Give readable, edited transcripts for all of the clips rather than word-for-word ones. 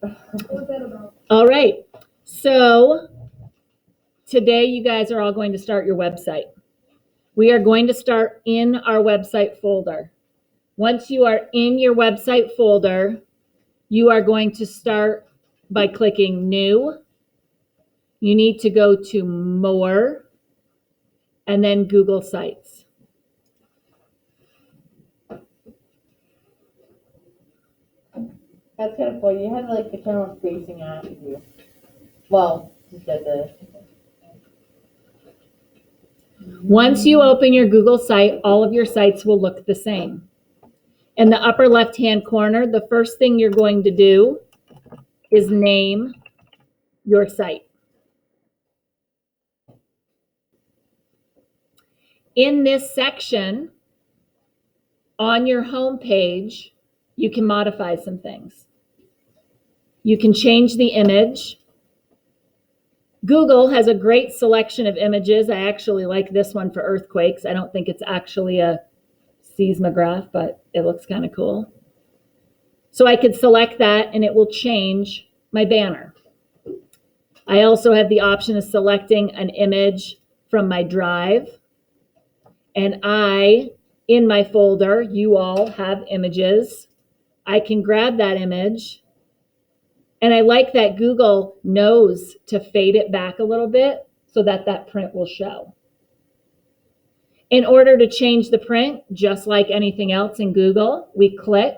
What was that about? All right. So today you guys are all going to start your website. We are going to start in our website folder. Once you are in your website folder, you are going to start by clicking New. You need to go to More and then Google Sites. That's kind of cool. You had like the camera facing at you. Well, just did this. Once you open your Google site, all of your sites will look the same. In the upper left-hand corner, the first thing you're going to do is name your site. In this section, on your home page, you can modify some things. You can change the image. Google has a great selection of images. I actually like this one for earthquakes. I don't think it's actually a seismograph, but it looks kind of cool. So I could select that and it will change my banner. I also have the option of selecting an image from my drive. And in my folder, you all have images. I can grab that image. And I like that Google knows to fade it back a little bit so that that print will show. In order to change the print, just like anything else in Google, we click.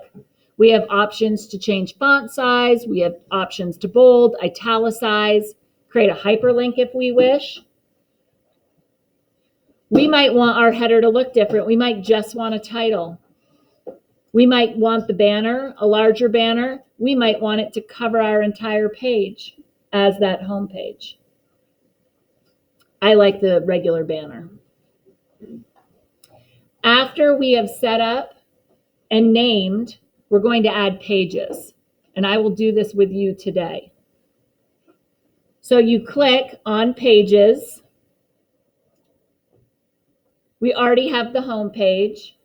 We have options to change font size. We have options to bold, italicize, create a hyperlink if we wish. We might want our header to look different. We might just want a title. We might want the banner, a larger banner. We might want it to cover our entire page as that home page. I like the regular banner. After we have set up and named, we're going to add pages. And I will do this with you today. So you click on Pages. We already have the home page.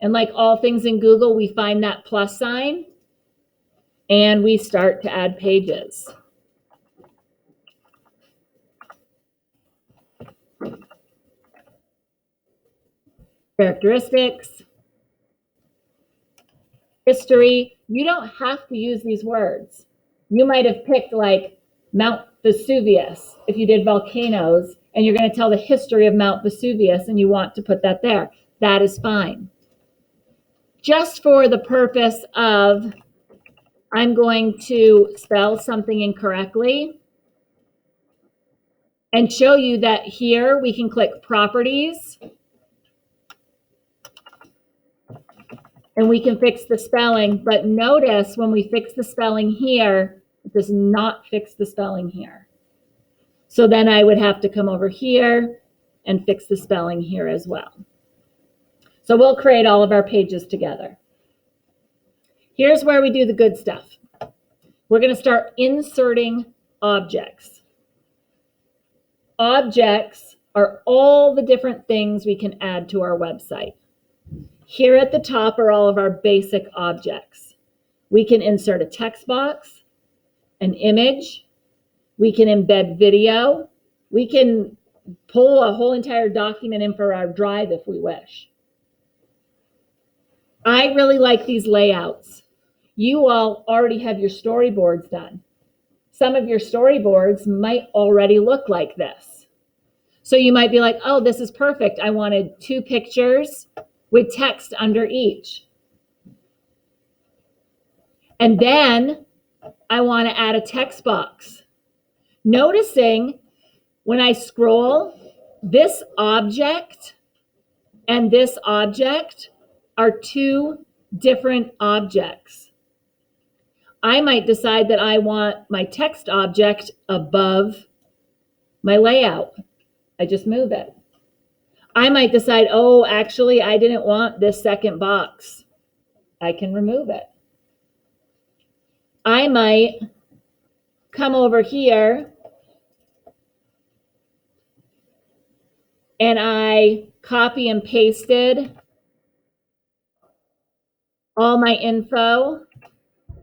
And like all things in Google, we find that plus sign and we start to add pages. Characteristics, history. You don't have to use these words. You might have picked like Mount Vesuvius if you did volcanoes and you're going to tell the history of Mount Vesuvius and you want to put that there. That is fine. Just for the purpose of I'm going to spell something incorrectly and show you that here we can click Properties and we can fix the spelling. But notice when we fix the spelling here, it does not fix the spelling here. So then I would have to come over here and fix the spelling here as well. So we'll create all of our pages together. Here's where we do the good stuff. We're going to start inserting objects. Objects are all the different things we can add to our website. Here at the top are all of our basic objects. We can insert a text box, an image. We can embed video. We can pull a whole entire document in for our drive if we wish. I really like these layouts. You all already have your storyboards done. Some of your storyboards might already look like this. So you might be like, oh, this is perfect. I wanted 2 pictures with text under each. And then I want to add a text box. Noticing when I scroll, this object and this object are 2 different objects. I might decide that I want my text object above my layout. I just move it. I might decide, oh, actually, I didn't want this second box. I can remove it. I might come over here and I copy and pasted all my info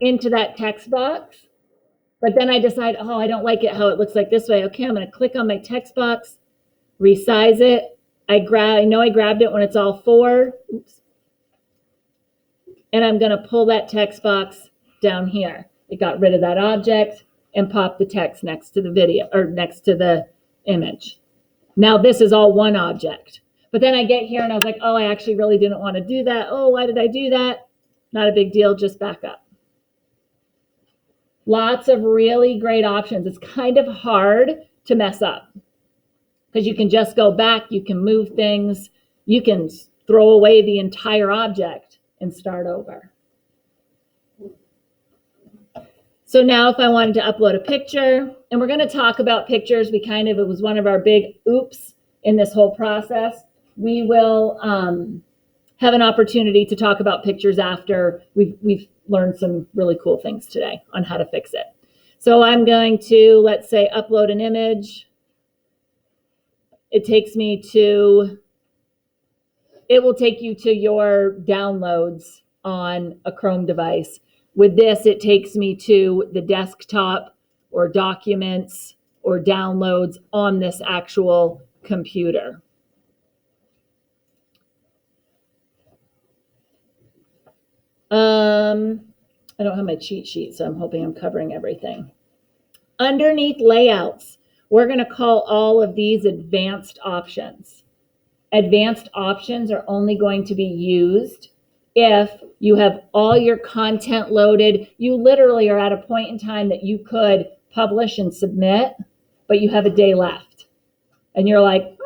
into that text box. But then I decide, oh, I don't like it how it looks like this way. Okay, I'm going to click on my text box, resize it. I know I grabbed it when it's all 4. Oops. And I'm going to pull that text box down here. It got rid of that object and popped the text next to the video or next to the image. Now this is all one object. But then I get here and I was like, oh, I actually really didn't want to do that. Oh, why did I do that? Not a big deal, just back up. Lots of really great options. It's kind of hard to mess up because you can just go back, you can move things, you can throw away the entire object and start over. So now if I wanted to upload a picture, and we're going to talk about pictures, it was one of our big oops in this whole process. We will have an opportunity to talk about pictures after we've learned some really cool things today on how to fix it. So I'm going to, let's say, upload an image. It will take you to your downloads on a Chrome device. With this, it takes me to the desktop or documents or downloads on this actual computer. I don't have my cheat sheet, so I'm hoping I'm covering everything. Underneath layouts, we're going to call all of these advanced options. Advanced options are only going to be used if you have all your content loaded. You literally are at a point in time that you could publish and submit, but you have a day left. And you're like,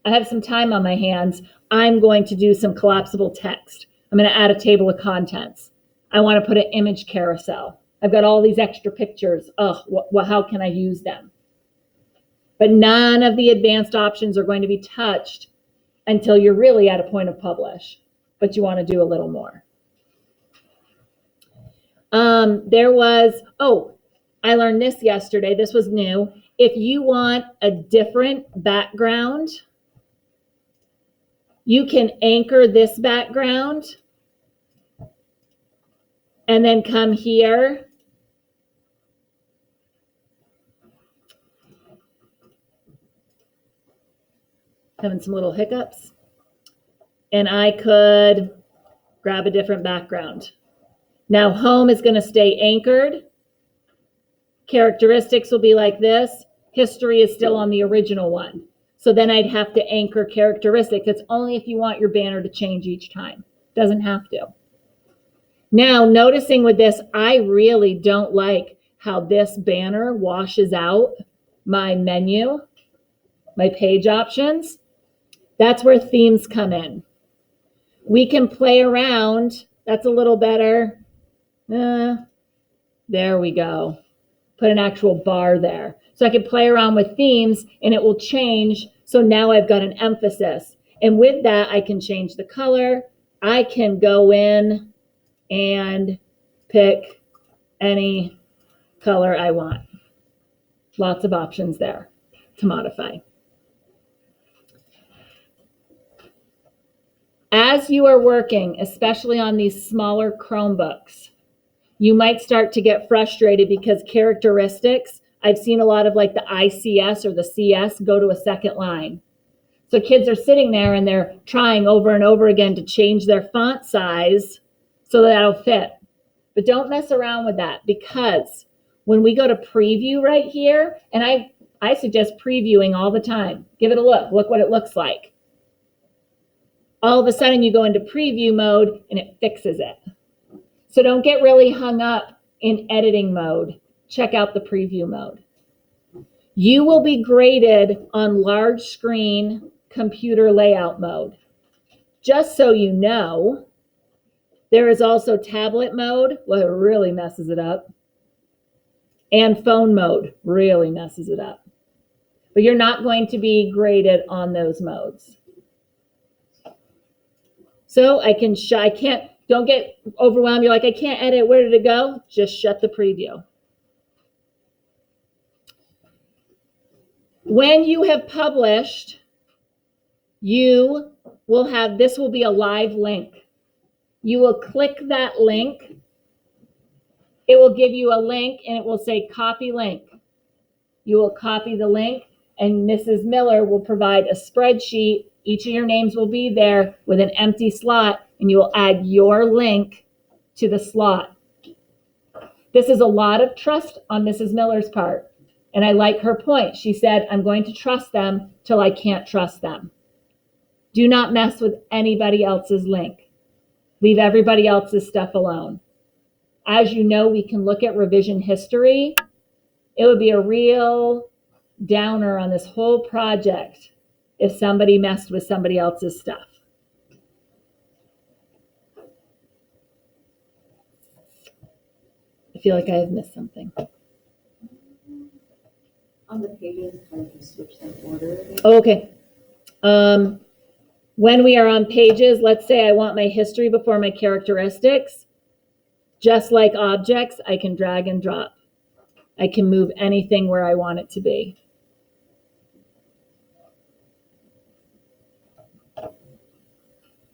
I have some time on my hands. I'm going to do some collapsible text. I'm going to add a table of contents. I want to put an image carousel. I've got all these extra pictures. How can I use them? But none of the advanced options are going to be touched until you're really at a point of publish, but you want to do a little more. I learned this yesterday. This was new. If you want a different background, you can anchor this background and then come here. Having some little hiccups. And I could grab a different background. Now home is going to stay anchored. Characteristics will be like this. History is still on the original one. So then I'd have to anchor characteristics. It's only if you want your banner to change each time. Doesn't have to. Now, noticing with this, I really don't like how this banner washes out my menu, my page options. That's where themes come in. We can play around. That's a little better. There we go. Put an actual bar there. So I can play around with themes and it will change. So now I've got an emphasis. And with that, I can change the color. I can go in and pick any color I want. Lots of options there to modify. As you are working, especially on these smaller Chromebooks, you might start to get frustrated because characteristics, I've seen a lot of like the ICS or the CS go to a second line. So kids are sitting there and they're trying over and over again to change their font size so that'll fit. But don't mess around with that, because when we go to preview right here, and I suggest previewing all the time. Give it a look. Look what it looks like. All of a sudden you go into preview mode and it fixes it. So don't get really hung up in editing mode. Check out the preview mode. You will be graded on large screen computer layout mode. Just so you know, there is also tablet mode, well, it really messes it up, and phone mode really messes it up. But you're not going to be graded on those modes. So don't get overwhelmed. You're like, I can't edit. Where did it go? Just shut the preview. When you have published, you will have, this will be a live link. You will click that link it will give you a link and it will say copy link. You will copy the link and Mrs. Miller will provide a spreadsheet. Each of your names will be there with an empty slot and you will add your link to the slot. This is a lot of trust on Mrs. Miller's part. And I like her point. She said, I'm going to trust them till I can't trust them. Do not mess with anybody else's link. Leave everybody else's stuff alone. As you know, we can look at revision history. It would be a real downer on this whole project if somebody messed with somebody else's stuff. I feel like I have missed something. On the pages, how do you switch them order? Okay. When we are on pages, let's say I want my history before my characteristics. Just like objects, I can drag and drop. I can move anything where I want it to be.